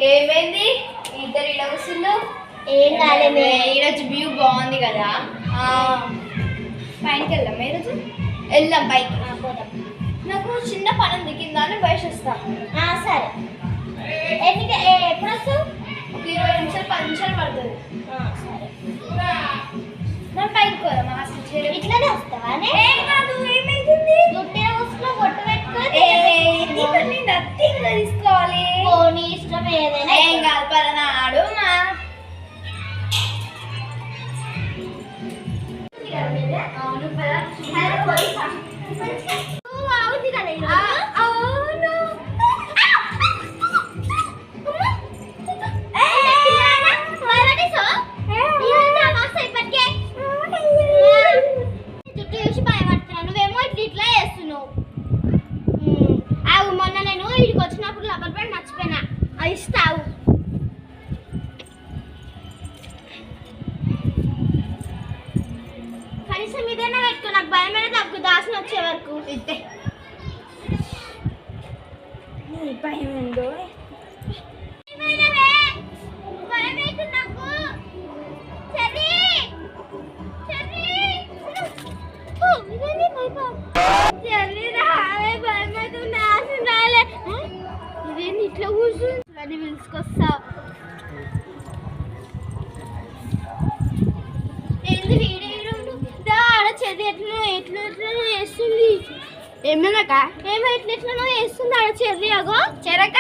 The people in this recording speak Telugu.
ఏమైంది ఇద్దరు ఇలా వస్తుందో? ఏం కాలేదు. ఈరోజు వ్యూ బాగుంది కదా, పైనకి వెళ్దాం. ఈరోజు వెళ్దాం పైకి. నాకు చిన్న పని ఉంది, కింద బయట వస్తా. సరే. ఎప్పుడు వస్తావు? ఒక 20 నిమిషాలు 10 నిమిషాలు పడుతుంది. సరే. మనం పైకి పోదాం. ఇట్లానే వస్తావా? ఏం కాదు, ఏమైతుంది? గుట్టిన వస్తున్నావు, బొట్టు పెట్టుకో. నథింగ్ తీసుకోవాలి. నీ ఇష్టం ఏదైనా. ఏం కాదు, పదనాడు మా అవును జుట్టు చూసి భయపడుతున్నాను, నువ్వేమో ఇట్లా చేస్తున్నావు. మొన్న నేను ఇక్కడికి వచ్చినప్పుడు రబ్బర్ బ్యాండ్ మర్చిపోయినా, అది ఇస్తావు. కనీసం ఇదేనా పెట్టుకో, నాకు భయమైన తగ్గు దాసిన వచ్చే వరకు. ఇద్దే భయం ఉందో ఇదేంటి ఇట్లా కూర్చుని పిలుచుకొస్తా. ఏంది వీడు ఆడ చెది ఎట్లా ఎట్లా ఎట్లా వేస్తుంది. ఏమన్నాక ఏమో ఎట్లా ఎట్లా వేస్తుంది ఆడ చెర్రి. అగో చెరక